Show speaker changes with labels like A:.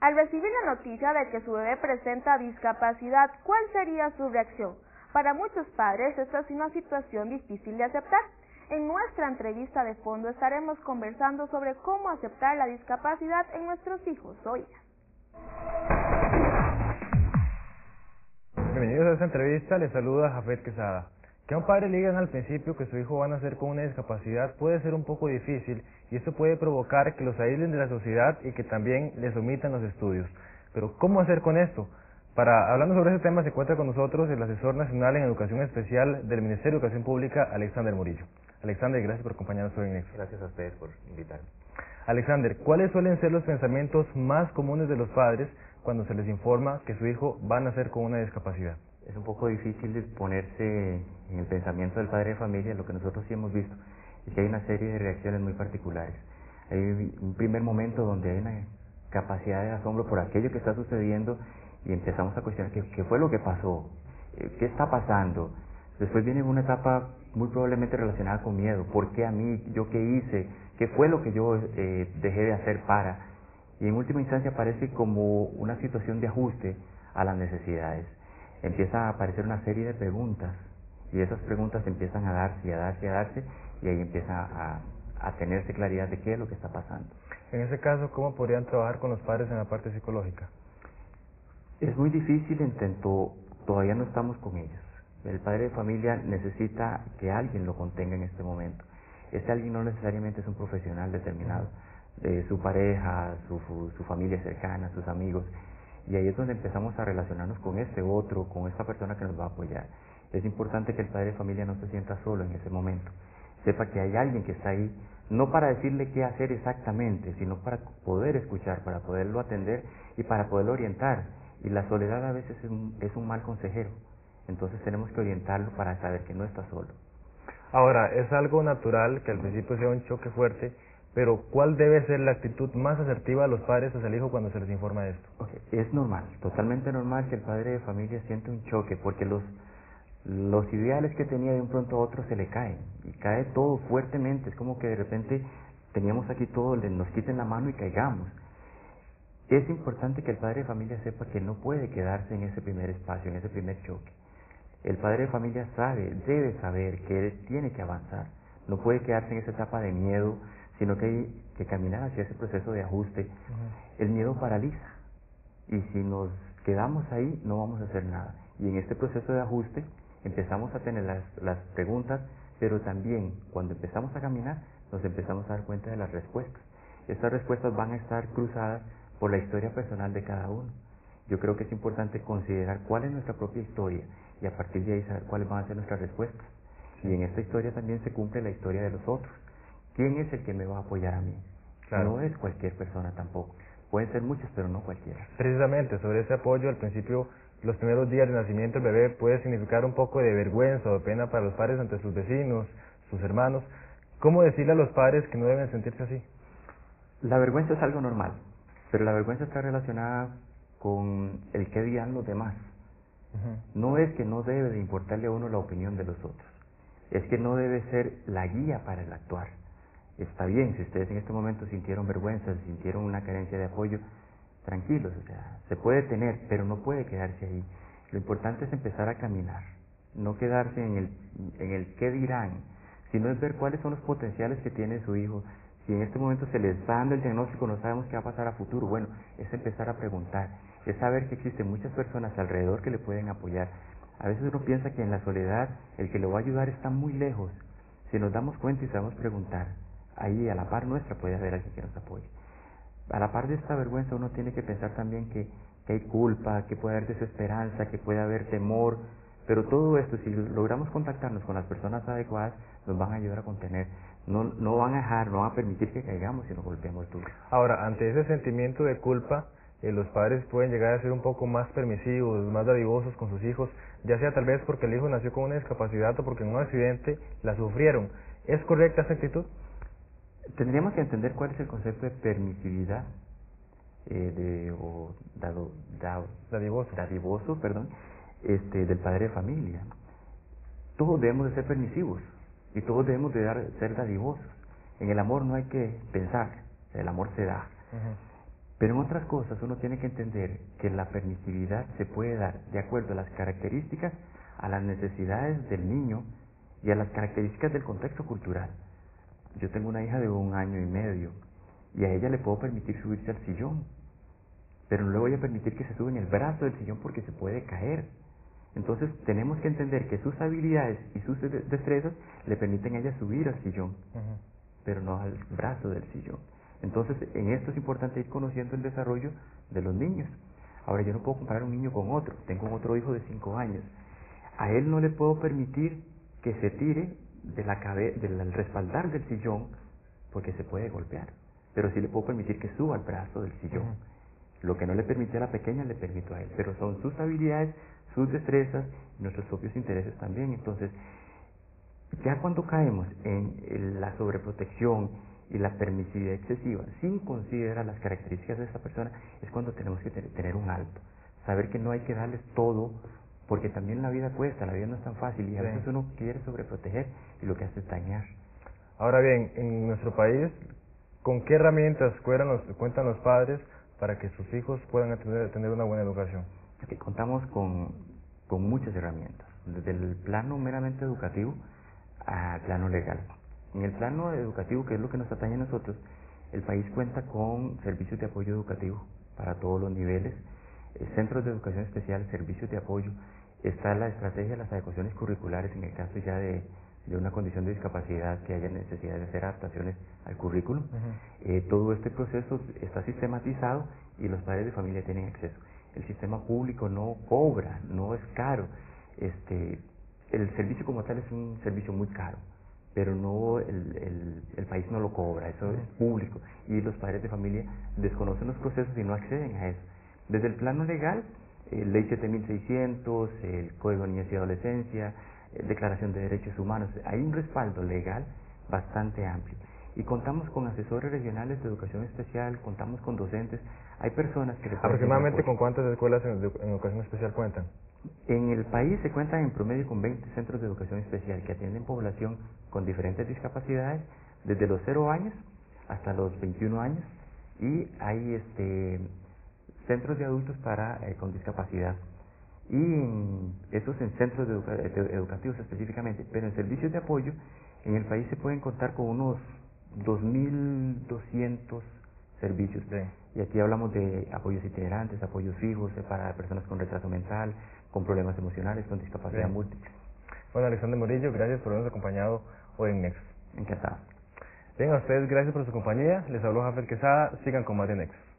A: Al recibir la noticia de que su bebé presenta discapacidad, ¿cuál sería su reacción? Para muchos padres esta es una situación difícil de aceptar. En nuestra entrevista de fondo estaremos conversando sobre cómo aceptar la discapacidad en nuestros hijos o hijas.
B: Bienvenidos a esta entrevista, les saluda Jafet Quesada. Que a un padre le digan al principio que su hijo va a nacer con una discapacidad puede ser un poco difícil y esto puede provocar que los aíslen de la sociedad y que también les omitan los estudios. Pero ¿cómo hacer con esto? Hablando sobre ese tema se encuentra con nosotros el asesor nacional en educación especial del Ministerio de Educación Pública, Alexander Murillo. Alexander, gracias por acompañarnos hoy en Nexo.
C: Gracias a ustedes por invitarme.
B: Alexander, ¿cuáles suelen ser los pensamientos más comunes de los padres cuando se les informa que su hijo va a nacer con una discapacidad?
C: Es un poco difícil de ponerse en el pensamiento del padre de familia. Lo que nosotros sí hemos visto es que hay una serie de reacciones muy particulares. Hay un primer momento donde hay una capacidad de asombro por aquello que está sucediendo y empezamos a cuestionar qué fue lo que pasó, qué está pasando. Después viene una etapa muy probablemente relacionada con miedo. ¿Por qué a mí? ¿Yo qué hice? ¿Qué fue lo que yo dejé de hacer para? Y en última instancia aparece como una situación de ajuste a las necesidades. Empieza a aparecer una serie de preguntas y esas preguntas empiezan a darse y a darse y a darse y ahí empieza a tenerse claridad de qué es lo que está pasando.
B: En ese caso, ¿cómo podrían trabajar con los padres en la parte psicológica?
C: Es muy difícil en tanto todavía no estamos con ellos. El padre de familia necesita que alguien lo contenga en este momento. Este alguien no necesariamente es un profesional determinado, su pareja, su familia cercana, sus amigos. Y ahí es donde empezamos a relacionarnos con este otro, con esta persona que nos va a apoyar. Es importante que el padre de familia no se sienta solo en ese momento. Sepa que hay alguien que está ahí, no para decirle qué hacer exactamente, sino para poder escuchar, para poderlo atender y para poderlo orientar. Y la soledad a veces es un mal consejero. Entonces tenemos que orientarlo para saber que no está solo.
B: Ahora, es algo natural que al principio sea un choque fuerte, pero ¿cuál debe ser la actitud más asertiva de los padres hacia el hijo cuando se les informa de esto?
C: Es normal, totalmente normal que el padre de familia sienta un choque, porque los ideales que tenía de un pronto a otro se le caen, y cae todo fuertemente. Es como que de repente teníamos aquí todo, nos quiten la mano y caigamos. Es importante que el padre de familia sepa que no puede quedarse en ese primer espacio, en ese primer choque. El padre de familia debe saber que él tiene que avanzar, no puede quedarse en esa etapa de miedo, sino que hay que caminar hacia ese proceso de ajuste. El miedo paraliza y si nos quedamos ahí no vamos a hacer nada. Y en este proceso de ajuste empezamos a tener las preguntas, pero también cuando empezamos a caminar nos empezamos a dar cuenta de las respuestas. Estas respuestas van a estar cruzadas por la historia personal de cada uno. Yo creo que es importante considerar cuál es nuestra propia historia y a partir de ahí saber cuáles van a ser nuestras respuestas. Y en esta historia también se cumple la historia de los otros. ¿Quién es el que me va a apoyar a mí? Claro. No es cualquier persona tampoco. Pueden ser muchas, pero no cualquiera.
B: Precisamente sobre ese apoyo, al principio, los primeros días de nacimiento del bebé puede significar un poco de vergüenza o de pena para los padres ante sus vecinos, sus hermanos. ¿Cómo decirle a los padres que no deben sentirse así?
C: La vergüenza es algo normal, pero la vergüenza está relacionada con el qué dirán los demás. No es que no debe de importarle a uno la opinión de los otros, es que no debe ser la guía para el actuar. Está bien, si ustedes en este momento sintieron vergüenza, sintieron una carencia de apoyo, tranquilos, se puede tener, pero no puede quedarse ahí. Lo importante es empezar a caminar, no quedarse en el qué dirán, sino es ver cuáles son los potenciales que tiene su hijo. Si en este momento se les está dando el diagnóstico, no sabemos qué va a pasar a futuro, bueno, es empezar a preguntar, es saber que existen muchas personas alrededor que le pueden apoyar. A veces uno piensa que en la soledad el que lo va a ayudar está muy lejos. Si nos damos cuenta y sabemos preguntar, ahí a la par nuestra puede haber alguien que nos apoye. A la par de esta vergüenza uno tiene que pensar también que hay culpa, que puede haber desesperanza, que puede haber temor, pero todo esto, si logramos contactarnos con las personas adecuadas, nos van a ayudar a contener. No van a permitir que caigamos y nos golpeemos duro.
B: Ahora, ante ese sentimiento de culpa, los padres pueden llegar a ser un poco más permisivos, más dadivosos con sus hijos, ya sea tal vez porque el hijo nació con una discapacidad o porque en un accidente la sufrieron. ¿Es correcta esa actitud?
C: Tendríamos que entender cuál es el concepto de permisividad dadivoso, del padre de familia. Todos debemos de ser permisivos y todos debemos de ser dadivosos. En el amor no hay que pensar, el amor se da. Pero en otras cosas uno tiene que entender que la permisividad se puede dar de acuerdo a las características, a las necesidades del niño y a las características del contexto cultural. Yo tengo una hija de 1 año y medio y a ella le puedo permitir subirse al sillón, pero no le voy a permitir que se suba en el brazo del sillón porque se puede caer. Entonces tenemos que entender que sus habilidades y sus destrezas le permiten a ella subir al sillón, pero no al brazo del sillón. Entonces en esto es importante ir conociendo el desarrollo de los niños. Ahora yo no puedo comparar un niño con otro. Tengo otro hijo de 5 años. A él no le puedo permitir que se tire del respaldar del sillón porque se puede golpear, pero sí le puedo permitir que suba al brazo del sillón. Lo que no le permite a la pequeña le permito a él, pero son sus habilidades, sus destrezas, nuestros propios intereses también. Entonces, ya cuando caemos en la sobreprotección y la permisividad excesiva, sin considerar las características de esta persona, es cuando tenemos que tener un alto. Saber que no hay que darles todo, porque también la vida cuesta, la vida no es tan fácil, y a veces uno quiere sobreproteger y lo que hace es dañar.
B: Ahora bien, en nuestro país, ¿con qué herramientas cuentan los padres para que sus hijos puedan tener una buena educación?
C: Aquí contamos con muchas herramientas, desde el plano meramente educativo al plano legal. En el plano educativo, que es lo que nos atañe a nosotros, el país cuenta con servicios de apoyo educativo para todos los niveles, centros de educación especial, servicios de apoyo. Está la estrategia de las adecuaciones curriculares en el caso ya de una condición de discapacidad que haya necesidad de hacer adaptaciones al currículum. Todo este proceso está sistematizado y los padres de familia tienen acceso. El sistema público no cobra, no es caro. El servicio como tal es un servicio muy caro, pero no el país no lo cobra, eso es público, y los padres de familia desconocen los procesos y no acceden a eso. Desde el plano legal, Ley 7600, el Código de Niñez y Adolescencia, Declaración de Derechos Humanos, hay un respaldo legal bastante amplio. Y contamos con asesores regionales de educación especial, contamos con docentes, hay personas que...
B: ¿Aproximadamente con cuántas escuelas en educación especial cuentan?
C: En el país se cuentan en promedio con 20 centros de educación especial que atienden población con diferentes discapacidades, desde los 0 años hasta los 21 años, y hay centros de adultos con discapacidad. Y esos en centros educativos específicamente, pero en servicios de apoyo, en el país se pueden contar con unos 2.200 servicios. Y aquí hablamos de apoyos itinerantes, apoyos fijos para personas con retraso mental, con problemas emocionales, con discapacidad múltiple.
B: Bueno, Alexander Murillo, gracias por habernos acompañado hoy en Nexus.
C: Encantado.
B: Bien, a ustedes gracias por su compañía. Les habló Jafet Quesada. Sigan con más de Nexus.